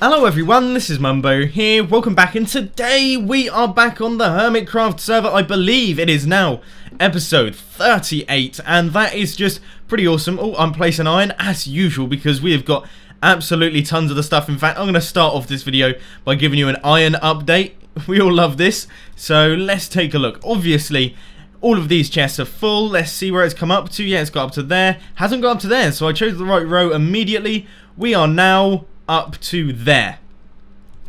Hello everyone, this is Mumbo here, welcome back, and today we are back on the HermitCraft server. I believe it is now episode 38, and that is just pretty awesome. Oh, I'm placing iron as usual because we have got absolutely tons of the stuff. In fact, I'm going to start off this video by giving you an iron update. We all love this, so let's take a look. Obviously, all of these chests are full. Let's see where it's come up to. Yeah, it's got up to there. Hasn't got up to there, so I chose the right row immediately. We are now up to there.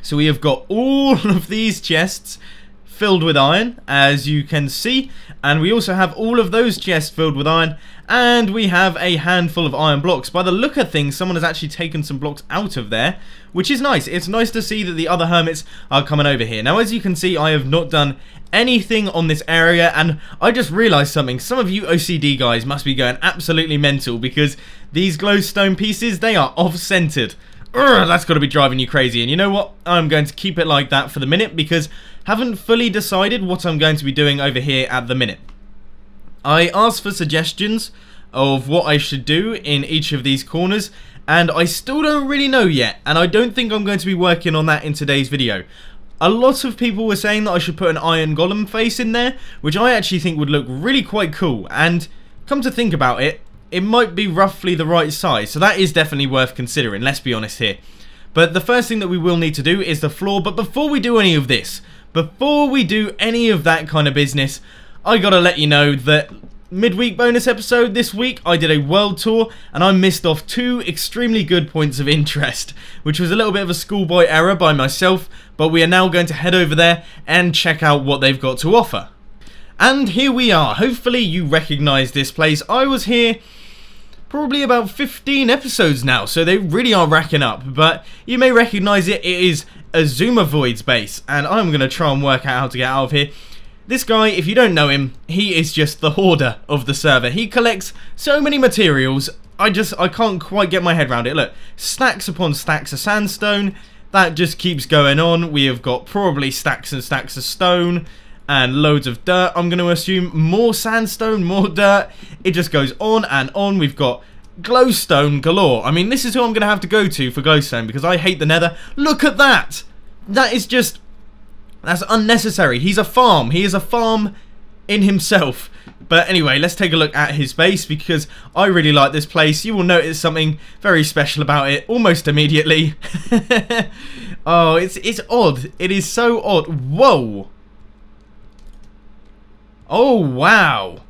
So we have got all of these chests filled with iron, as you can see, and we also have all of those chests filled with iron, and we have a handful of iron blocks. By the look of things, someone has actually taken some blocks out of there, which is nice. It's nice to see that the other hermits are coming over here. Now, as you can see, I have not done anything on this area, and I just realized something. Some of you OCD guys must be going absolutely mental because these glowstone pieces, they are off-centered. That's got to be driving you crazy, and you know what? I'm going to keep it like that for the minute because I haven't fully decided what I'm going to be doing over here at the minute. I asked for suggestions of what I should do in each of these corners, and I still don't really know yet, and I don't think I'm going to be working on that in today's video. A lot of people were saying that I should put an iron golem face in there, which I actually think would look really quite cool, and come to think about it, it might be roughly the right size, so that is definitely worth considering, let's be honest here. But the first thing that we will need to do is the floor. But before we do any of this, before we do any of that kind of business, I gotta let you know that midweek bonus episode this week, I did a world tour and I missed off 2 extremely good points of interest, which was a little bit of a schoolboy error by myself, but we are now going to head over there and check out what they've got to offer. And here we are. Hopefully you recognise this place. I was here probably about 15 episodes now, so they really are racking up, but you may recognise it. It is a Zoomer-Void's base, and I'm going to try and work out how to get out of here. This guy, if you don't know him, he is just the hoarder of the server. He collects so many materials, I can't quite get my head around it. Look, stacks upon stacks of sandstone, that just keeps going on. We have got probably stacks and stacks of stone, and loads of dirt. I'm going to assume more sandstone, more dirt. It just goes on and on. We've got glowstone galore. I mean, this is who I'm going to have to go to for glowstone because I hate the nether. Look at that. That is just, that's unnecessary. He's a farm. He is a farm in himself. But anyway, let's take a look at his base because I really like this place. You will notice something very special about it almost immediately. Oh, it's odd. It is so odd. Whoa. Oh, wow.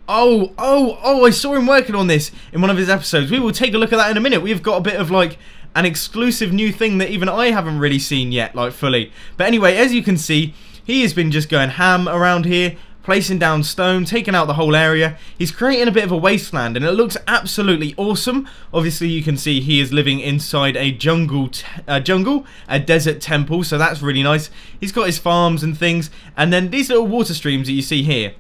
Oh, I saw him working on this in one of his episodes. We will take a look at that in a minute. We've got a bit of, like, an exclusive new thing that even I haven't really seen yet, like, fully. But anyway, as you can see, he has been just going ham around here, placing down stone, taking out the whole area. He's creating a bit of a wasteland, and it looks absolutely awesome. Obviously, you can see he is living inside a a desert temple, so that's really nice. He's got his farms and things, and then these little water streams that you see here.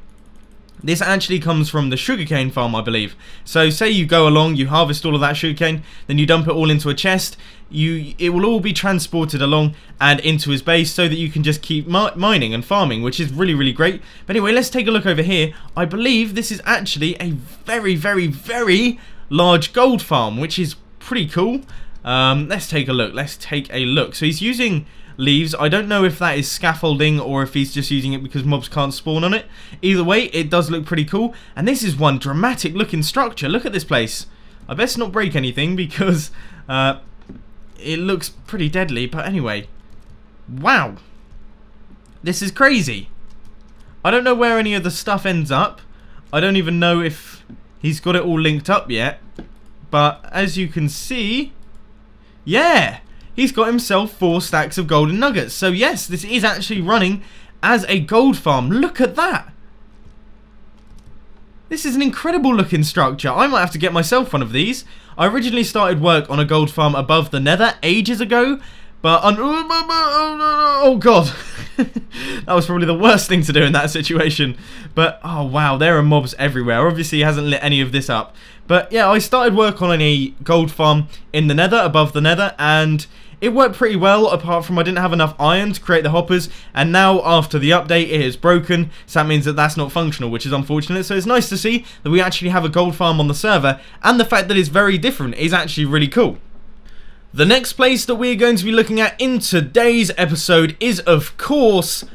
This actually comes from the sugarcane farm, I believe. So say you go along, you harvest all of that sugarcane, then you dump it all into a chest. It will all be transported along and into his base so that you can just keep mining and farming, which is really, really great. But anyway, let's take a look over here. I believe this is actually a very, very, very large gold farm, which is pretty cool. Let's take a look. So he's using leaves. I don't know if that is scaffolding or if he's just using it because mobs can't spawn on it. Either way, it does look pretty cool. And this is one dramatic looking structure. Look at this place. I best not break anything because it looks pretty deadly. But anyway, wow, this is crazy. I don't know where any of the stuff ends up. I don't even know if he's got it all linked up yet. But as you can see, yeah, he's got himself 4 stacks of golden nuggets. So yes, this is actually running as a gold farm. Look at that. This is an incredible looking structure. I might have to get myself one of these. I originally started work on a gold farm above the nether ages ago, but oh god. That was probably the worst thing to do in that situation. But oh wow, there are mobs everywhere. Obviously he hasn't lit any of this up. But yeah, I started work on a gold farm in the nether, above the nether, and it worked pretty well, apart from I didn't have enough iron to create the hoppers, and now after the update it is broken, so that means that that's not functional, which is unfortunate. So it's nice to see that we actually have a gold farm on the server, and the fact that it's very different is actually really cool. The next place that we're going to be looking at in today's episode is, of course,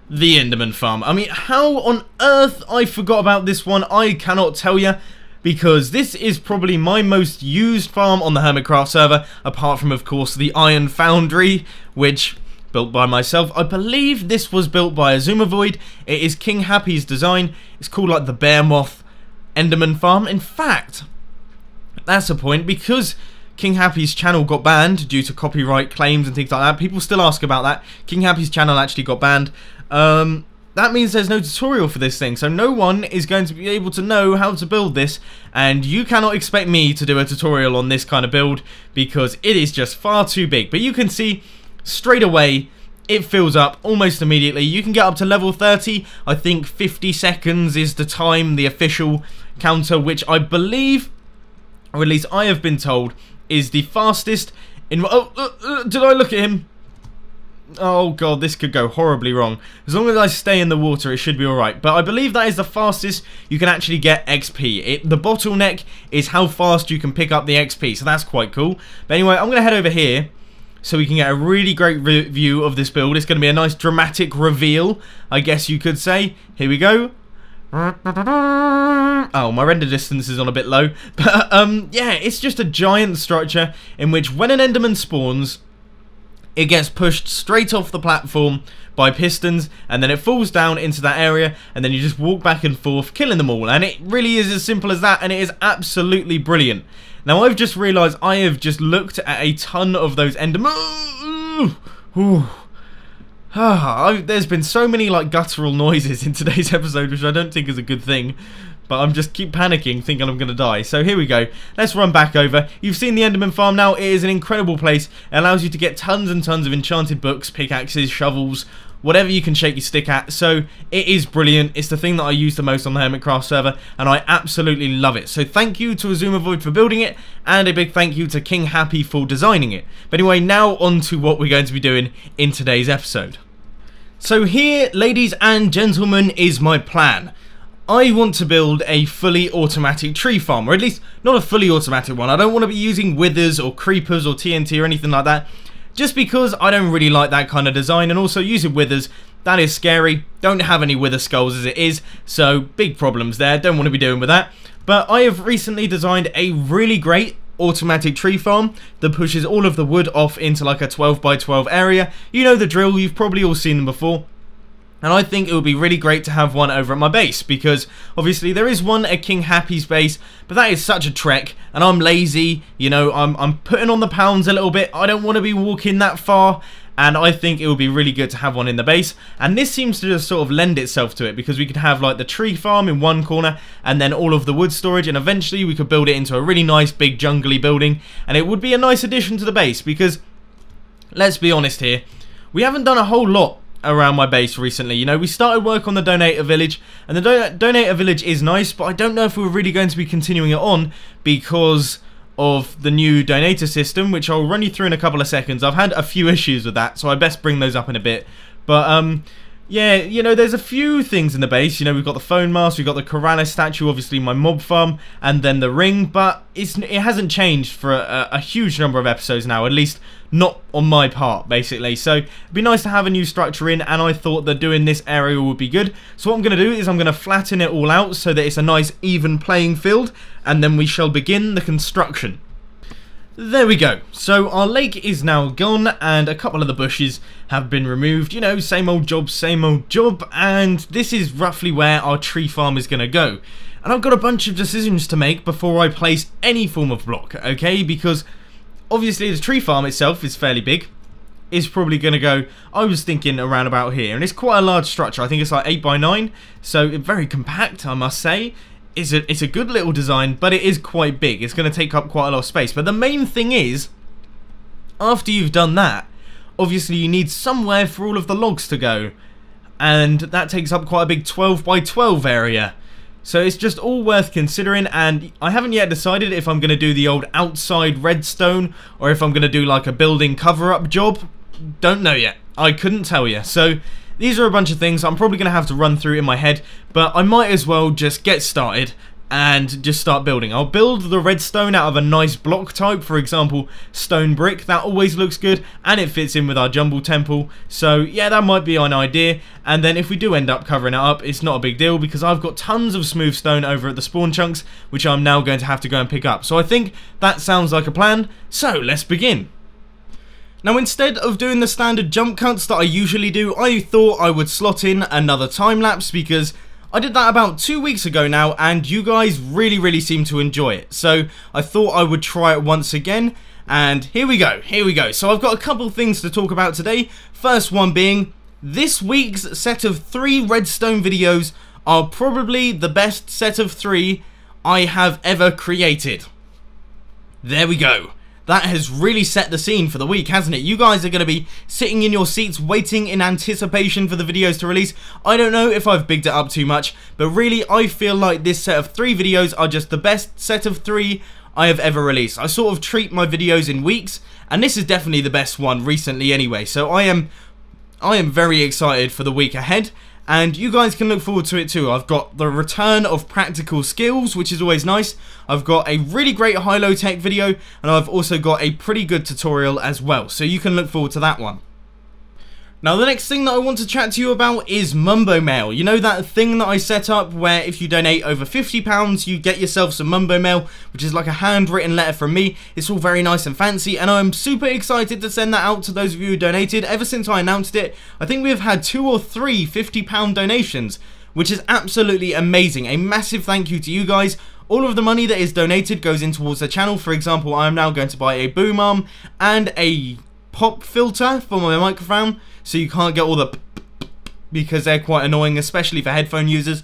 the Enderman Farm. I mean, how on earth I forgot about this one, I cannot tell you, because this is probably my most used farm on the HermitCraft server, apart from, of course, the Iron Foundry, which, built by myself. I believe this was built by Azumavoid. It is King Happy's design. It's called, like, the Bear Moth Enderman Farm. In fact, that's a point, because King Happy's channel got banned due to copyright claims and things like that. People still ask about that. King Happy's channel actually got banned. That means there's no tutorial for this thing, so no one is going to be able to know how to build this, and you cannot expect me to do a tutorial on this kind of build, because it is just far too big. But you can see, straight away, it fills up almost immediately. You can get up to level 30, I think 50 seconds is the time, the official counter, which I believe, or at least I have been told, is the fastest in... did I look at him? Oh god, this could go horribly wrong. As long as I stay in the water, it should be alright. But I believe that is the fastest you can actually get XP. The bottleneck is how fast you can pick up the XP, so that's quite cool. But anyway, I'm going to head over here so we can get a really great view of this build. It's going to be a nice dramatic reveal, I guess you could say. Here we go. Oh, my render distance is on a bit low. But, yeah, it's just a giant structure in which when an Enderman spawns, it gets pushed straight off the platform by Pistons, and then it falls down into that area, and then you just walk back and forth, killing them all. And it really is as simple as that, and it is absolutely brilliant. Now, I've just realised I have just looked at a ton of those Enderman... There's been so many like guttural noises in today's episode, which I don't think is a good thing. But I'm just keep panicking, thinking I'm going to die. So here we go. Let's run back over. You've seen the Enderman Farm now. It is an incredible place. It allows you to get tons and tons of enchanted books, pickaxes, shovels, whatever you can shake your stick at. So it is brilliant. It's the thing that I use the most on the HermitCraft server, and I absolutely love it. So thank you to Azumavoid for building it, and a big thank you to King Happy for designing it. But anyway, now on to what we're going to be doing in today's episode. So here, ladies and gentlemen, is my plan. I want to build a fully automatic tree farm, or at least not a fully automatic one. I don't want to be using withers or creepers or TNT or anything like that, just because I don't really like that kind of design, and also using withers, that is scary. Don't have any wither skulls as it is, so big problems there. Don't want to be doing with that. But I have recently designed a really great automatic tree farm that pushes all of the wood off into like a 12 by 12 area. You know the drill, you've probably all seen them before. And I think it would be really great to have one over at my base, because obviously there is one at King Happy's base, but that is such a trek, and I'm lazy, you know, I'm putting on the pounds a little bit. I don't want to be walking that far, and I think it would be really good to have one in the base. And this seems to just sort of lend itself to it, because we could have like the tree farm in one corner, and then all of the wood storage, and eventually we could build it into a really nice big jungly building, and it would be a nice addition to the base, because let's be honest here, we haven't done a whole lot around my base recently. You know, we started work on the donator village, and the donator village is nice, but I don't know if we're really going to be continuing it on because of the new donator system, which I'll run you through in a couple of seconds. I've had a few issues with that, so I best bring those up in a bit. But yeah, you know, there's a few things in the base. You know, we've got the phone mast, we've got the Corrales statue, obviously my mob farm, and then the ring, but it hasn't changed for a huge number of episodes now, at least not on my part, basically. So it'd be nice to have a new structure in, and I thought that doing this area would be good. So what I'm going to do is I'm going to flatten it all out so that it's a nice even playing field, and then we shall begin the construction. There we go. So our lake is now gone, and a couple of the bushes have been removed. You know, same old job, and this is roughly where our tree farm is going to go. And I've got a bunch of decisions to make before I place any form of block, okay? Because obviously the tree farm itself is fairly big. It's probably going to go, I was thinking around about here, and it's quite a large structure. I think it's like 8 by 9, so very compact, I must say. It's a good little design, but it is quite big. It's going to take up quite a lot of space. But the main thing is, after you've done that, obviously you need somewhere for all of the logs to go. And that takes up quite a big 12 by 12 area. So it's just all worth considering, and I haven't yet decided if I'm going to do the old outside redstone or if I'm going to do like a building cover-up job. Don't know yet. I couldn't tell you. So these are a bunch of things I'm probably going to have to run through in my head, but I might as well just get started and just start building. I'll build the redstone out of a nice block type, for example, stone brick. That always looks good, and it fits in with our jumble temple. So yeah, that might be an idea. And then if we do end up covering it up, it's not a big deal, because I've got tons of smooth stone over at the spawn chunks, which I'm now going to have to go and pick up. So I think that sounds like a plan. So let's begin. Now, instead of doing the standard jump cuts that I usually do, I thought I would slot in another time lapse, because I did that about 2 weeks ago now, and you guys really seem to enjoy it. So I thought I would try it once again, and here we go. So I've got a couple things to talk about today. First one being, this week's set of 3 redstone videos are probably the best set of 3 I have ever created. There we go. That has really set the scene for the week, hasn't it? You guys are going to be sitting in your seats waiting in anticipation for the videos to release. I don't know if I've bigged it up too much, but really I feel like this set of 3 videos are just the best set of 3 I have ever released. I sort of treat my videos in weeks, and this is definitely the best one recently anyway. So I am very excited for the week ahead. And you guys can look forward to it too. I've got the return of practical skills, which is always nice. I've got a really great high-low tech video, and I've also got a pretty good tutorial as well. So you can look forward to that one. Now, the next thing that I want to chat to you about is Mumbo Mail. You know that thing that I set up where if you donate over £50, you get yourself some Mumbo Mail, which is like a handwritten letter from me. It's all very nice and fancy, and I'm super excited to send that out to those of you who donated. Ever since I announced it, I think we've had 2 or 3 £50 donations, which is absolutely amazing. A massive thank you to you guys. All of the money that is donated goes in towards the channel. For example, I am now going to buy a boom arm and a pop filter for my microphone, so you can't get all the because they're quite annoying, especially for headphone users.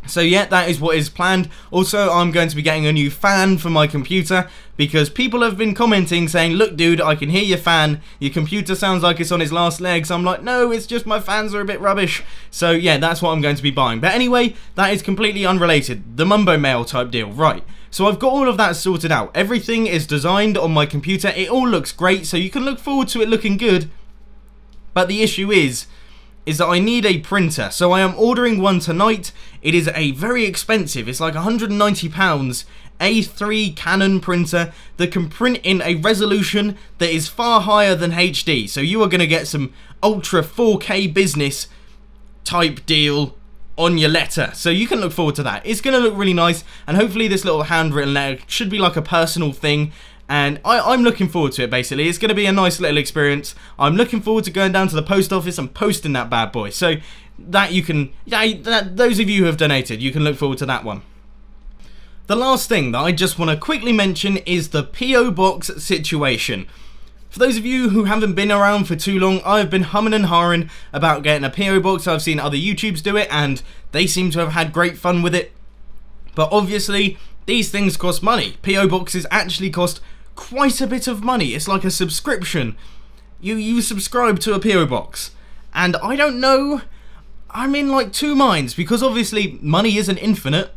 So yeah, that is what is planned. Also, I'm going to be getting a new fan for my computer, because people have been commenting saying, look dude, I can hear your fan, your computer sounds like it's on its last legs. I'm like, no, it's just my fans are a bit rubbish. So yeah, that's what I'm going to be buying. But anyway, that is completely unrelated. The Mumbo Mail type deal, right. So I've got all of that sorted out. Everything is designed on my computer. It all looks great, so you can look forward to it looking good. But the issue is that I need a printer. So I am ordering one tonight. It is a very expensive, it's like £190, A3 Canon printer that can print in a resolution that is far higher than HD. So you are going to get some ultra 4K business type deal on your letter, so you can look forward to that. It's going to look really nice, and hopefully this little handwritten letter should be like a personal thing, and I'm looking forward to it. Basically, it's going to be a nice little experience. I'm looking forward to going down to the post office and posting that bad boy, so that you can, those of you who have donated, you can look forward to that one. The last thing that I just want to quickly mention is the PO box situation. For those of you who haven't been around for too long, I've been humming and hawing about getting a PO box. I've seen other YouTubers do it, and they seem to have had great fun with it. But obviously, these things cost money. PO boxes actually cost quite a bit of money. It's like a subscription. You subscribe to a PO box. And I don't know, I'm in like 2 minds, because obviously money isn't infinite.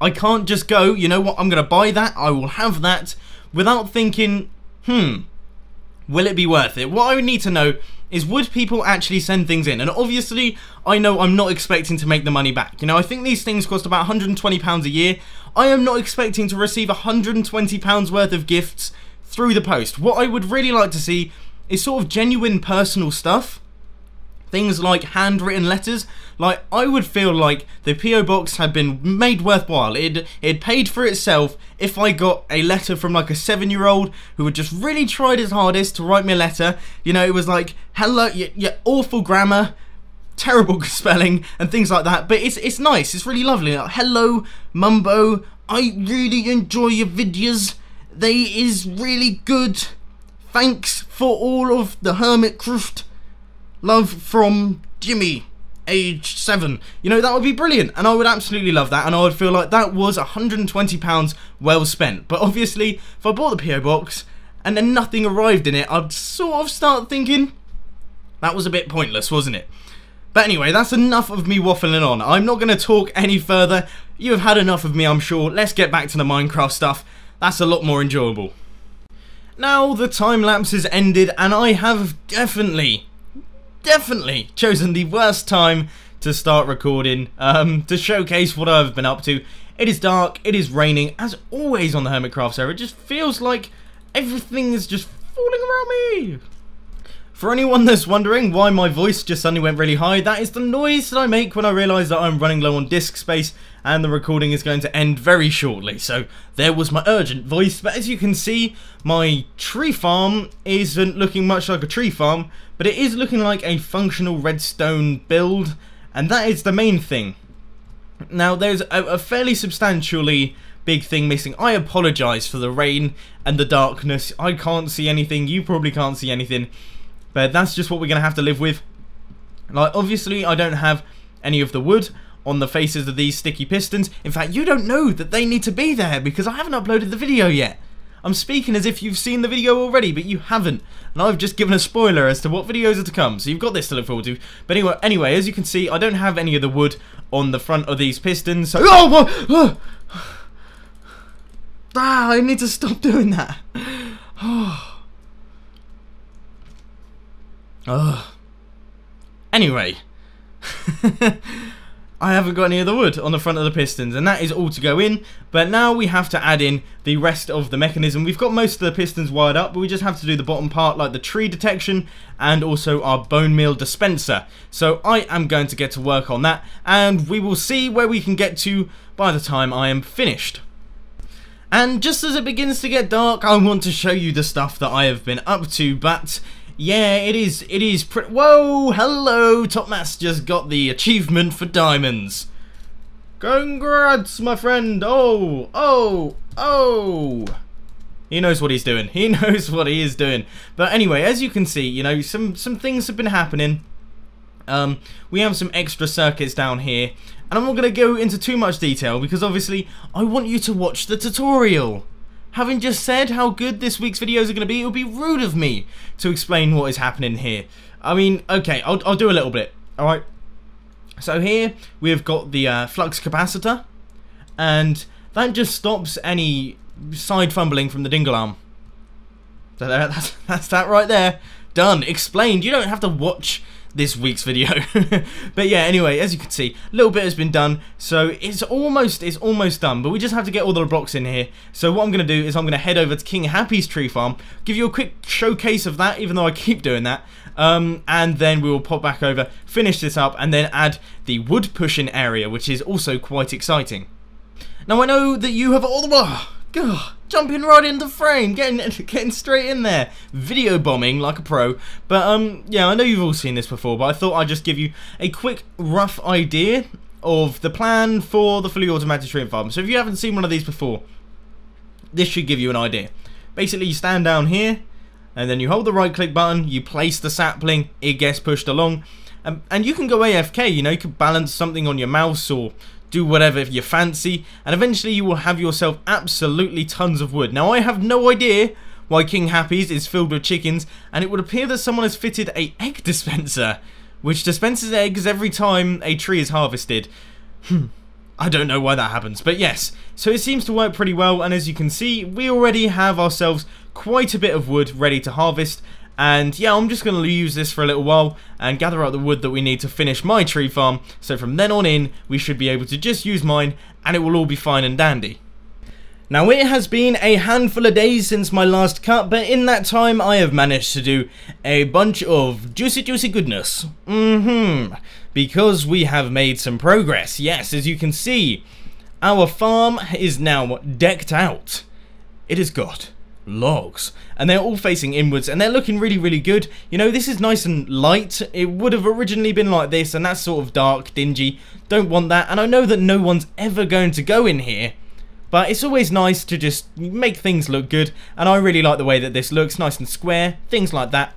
I can't just go, you know what, I'm going to buy that, I will have that, without thinking, will it be worth it? What I would need to know is, would people actually send things in? And obviously, I know I'm not expecting to make the money back. You know, I think these things cost about £120 a year. I am not expecting to receive £120 worth of gifts through the post. What I would really like to see is sort of genuine personal stuff. Things like handwritten letters. Like, I would feel like the PO box had been made worthwhile. It paid for itself if I got a letter from like a 7-year-old who had just really tried his hardest to write me a letter. You know, it was like, hello, your awful grammar, terrible spelling, and things like that. But it's nice, it's really lovely. Like, hello, Mumbo, I really enjoy your videos. They is really good. Thanks for all of the HermitCraft. Love from Jimmy, age 7. You know, that would be brilliant, and I would absolutely love that, and I would feel like that was £120 well spent. But obviously, if I bought the PO box and then nothing arrived in it, I'd sort of start thinking that was a bit pointless, wasn't it? But anyway, that's enough of me waffling on. I'm not going to talk any further. You have had enough of me, I'm sure. Let's get back to the Minecraft stuff. That's a lot more enjoyable. Now, the time lapse has ended, and I have definitely chosen the worst time to start recording, to showcase what I've been up to. It is dark, it is raining, as always on the HermitCraft server. It just feels like everything is just falling around me. For anyone that's wondering why my voice just suddenly went really high, that is the noise that I make when I realise that I'm running low on disk space and the recording is going to end very shortly. So there was my urgent voice, but as you can see, my tree farm isn't looking much like a tree farm, but it is looking like a functional redstone build, and that is the main thing. Now there's a fairly substantially big thing missing. I apologise for the rain and the darkness. I can't see anything, you probably can't see anything. But that's just what we're going to have to live with. Like, obviously, I don't have any of the wood on the faces of these sticky pistons. In fact, you don't know that they need to be there because I haven't uploaded the video yet. I'm speaking as if you've seen the video already, but you haven't. And I've just given a spoiler as to what videos are to come, so you've got this to look forward to. But anyway, as you can see, I don't have any of the wood on the front of these pistons. So, I need to stop doing that. Anyway, I haven't got any of the wood on the front of the pistons, and that is all to go in. But now we have to add in the rest of the mechanism. We've got most of the pistons wired up, but we just have to do the bottom part, like the tree detection and also our bone meal dispenser. So I am going to get to work on that, and we will see where we can get to by the time I am finished. And just as it begins to get dark, I want to show you the stuff that I have been up to, but yeah, it is whoa, hello, Topmas just got the achievement for diamonds. Congrats, my friend. Oh. He knows what he's doing. He knows what he is doing. But anyway, as you can see, you know, some things have been happening. We have some extra circuits down here, and I'm not going to go into too much detail because obviously I want you to watch the tutorial. Having just said how good this week's videos are going to be, it would be rude of me to explain what is happening here. I mean, okay, I'll do a little bit, alright? So here, we've got the flux capacitor, and that just stops any side fumbling from the dingle arm. So that's that right there. Done. Explained. You don't have to watch this week's video. But yeah, anyway, as you can see, a little bit has been done, so it's almost done, but we just have to get all the blocks in here. So what I'm going to do is I'm going to head over to King Happy's tree farm, give you a quick showcase of that, even though I keep doing that, and then we will pop back over, finish this up, and then add the wood pushing area, which is also quite exciting. Now I know that you have all the jumping right in the frame, getting straight in there, video bombing like a pro. But yeah, I know you've all seen this before, but I thought I'd just give you a quick rough idea of the plan for the fully automated tree farm. So if you haven't seen one of these before, this should give you an idea. Basically, you stand down here, and then you hold the right click button, you place the sapling, it gets pushed along, and you can go AFK, you know, you can balance something on your mouse or do whatever you fancy, and eventually you will have yourself absolutely tons of wood. Now I have no idea why King Happy's is filled with chickens, and it would appear that someone has fitted a egg dispenser, which dispenses eggs every time a tree is harvested. I don't know why that happens, but yes. So it seems to work pretty well, and as you can see, we already have ourselves quite a bit of wood ready to harvest. And yeah, I'm just going to use this for a little while and gather up the wood that we need to finish my tree farm. So from then on in, we should be able to just use mine and it will all be fine and dandy. Now it has been a handful of days since my last cut, but in that time I have managed to do a bunch of juicy goodness. Because we have made some progress. Yes, as you can see, our farm is now decked out. It has got logs, and they're all facing inwards, and they're looking really good. You know, this is nice and light. It would have originally been like this, and that's sort of dark, dingy. Don't want that, and I know that no one's ever going to go in here, but it's always nice to just make things look good, and I really like the way that this looks, nice and square, things like that.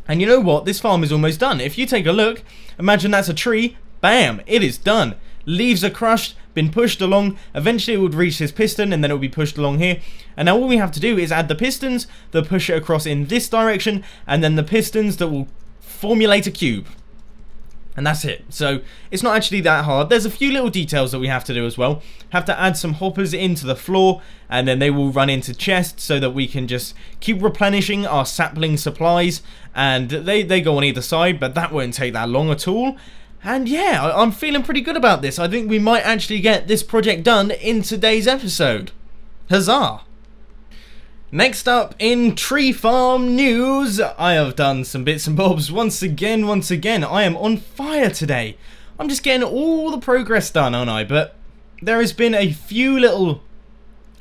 And you know what? This farm is almost done. If you take a look, imagine that's a tree, bam, it is done. Leaves are crushed, been pushed along, eventually it would reach this piston and then it will be pushed along here. And now all we have to do is add the pistons that push it across in this direction, and then the pistons that will formulate a cube. And that's it. So it's not actually that hard. There's a few little details that we have to do as well. Have to add some hoppers into the floor, and then they will run into chests so that we can just keep replenishing our sapling supplies. And they go on either side, but that won't take that long at all. And yeah, I'm feeling pretty good about this. I think we might actually get this project done in today's episode. Huzzah! Next up in tree farm news, I have done some bits and bobs once again. I am on fire today. I'm just getting all the progress done, aren't I? But there has been a few little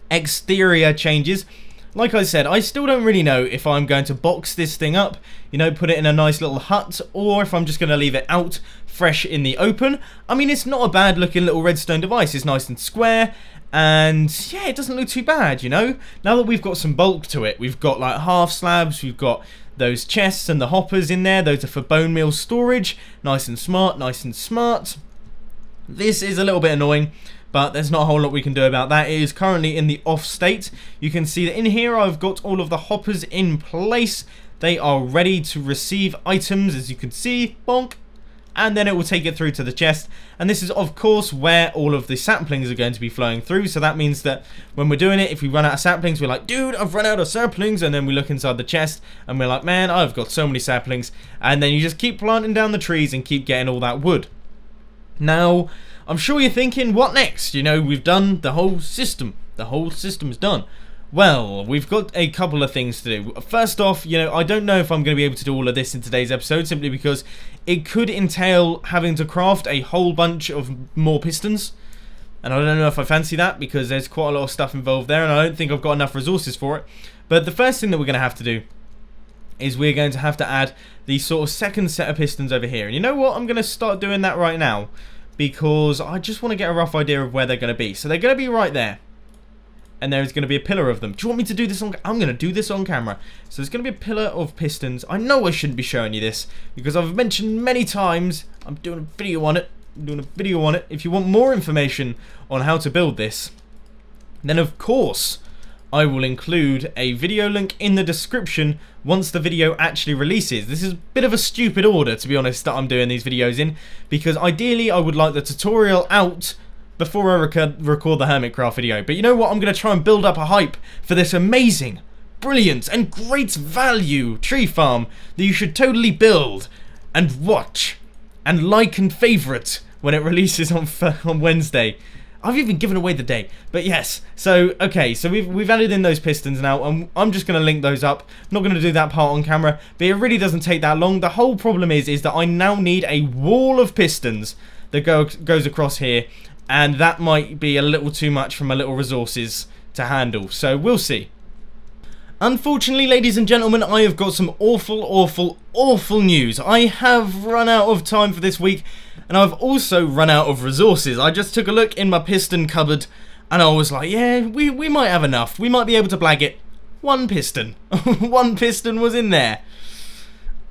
exterior changes. Like I said, I still don't really know if I'm going to box this thing up, you know, put it in a nice little hut, or if I'm just going to leave it out fresh in the open. I mean, it's not a bad looking little redstone device. It's nice and square, and yeah, it doesn't look too bad, you know. Now that we've got some bulk to it, we've got like half slabs, we've got those chests and the hoppers in there. Those are for bone meal storage. Nice and smart, nice and smart. This is a little bit annoying, but there's not a whole lot we can do about that. It is currently in the off state. You can see that in here I've got all of the hoppers in place. They are ready to receive items, as you can see. Bonk. And then it will take it through to the chest. And this is, of course, where all of the saplings are going to be flowing through. So that means that when we're doing it, if we run out of saplings, we're like, dude, I've run out of saplings. And then we look inside the chest and we're like, man, I've got so many saplings. And then you just keep planting down the trees and keep getting all that wood. Now, I'm sure you're thinking, what next? You know, we've done the whole system. The whole system's done. Well, we've got a couple of things to do. First off, you know, I don't know if I'm going to be able to do all of this in today's episode, simply because it could entail having to craft a whole bunch of more pistons. And I don't know if I fancy that, because there's quite a lot of stuff involved there, and I don't think I've got enough resources for it. But the first thing that we're going to have to do is we're going to have to add the sort of second set of pistons over here. And you know what? I'm going to start doing that right now, because I just want to get a rough idea of where they're going to be. So they're going to be right there. And there's going to be a pillar of them. Do you want me to do this on... I'm going to do this on camera. So there's going to be a pillar of pistons. I know I shouldn't be showing you this, because I've mentioned many times I'm doing a video on it. If you want more information on how to build this, then of course I will include a video link in the description once the video actually releases. This is a bit of a stupid order, to be honest, that I'm doing these videos in, because ideally I would like the tutorial out before I record the HermitCraft video. But you know what? I'm going to try and build up a hype for this amazing, brilliant, and great value tree farm that you should totally build and watch and like and favourite when it releases on Wednesday. I've even given away the day. But yes, so okay, so we've added in those pistons now, and I'm just going to link those up. I'm not going to do that part on camera, but it really doesn't take that long. The whole problem is that I now need a wall of pistons that goes across here, and that might be a little too much for my little resources to handle, so we'll see. Unfortunately, ladies and gentlemen, I have got some awful news. I have run out of time for this week, and I've also run out of resources. I just took a look in my piston cupboard, and I was like, yeah, we might have enough. We might be able to blag it. One piston. One piston was in there.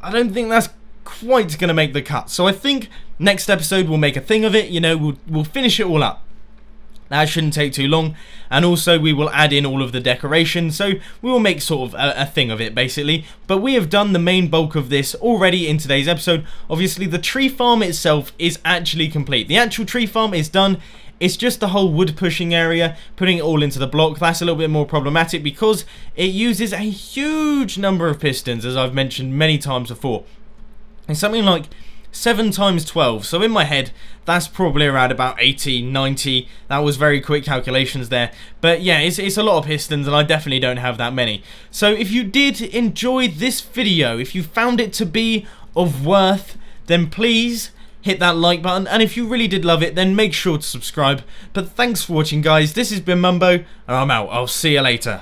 I don't think that's quite going to make the cut. So I think next episode we'll make a thing of it. You know, we'll finish it all up. That shouldn't take too long, and also we will add in all of the decorations, so we will make sort of a thing of it, basically. But we have done the main bulk of this already in today's episode. Obviously, the tree farm itself is actually complete. The actual tree farm is done. It's just the whole wood pushing area, putting it all into the block. That's a little bit more problematic because it uses a huge number of pistons, as I've mentioned many times before. It's something like 7 times 12, so in my head that's probably around about 80, 90. That was very quick calculations there, but yeah, it's a lot of pistons, and I definitely don't have that many. So if you did enjoy this video, if you found it to be of worth, then please hit that like button, and if you really did love it, then make sure to subscribe. But thanks for watching, guys. This has been Mumbo, and I'm out. I'll see you later.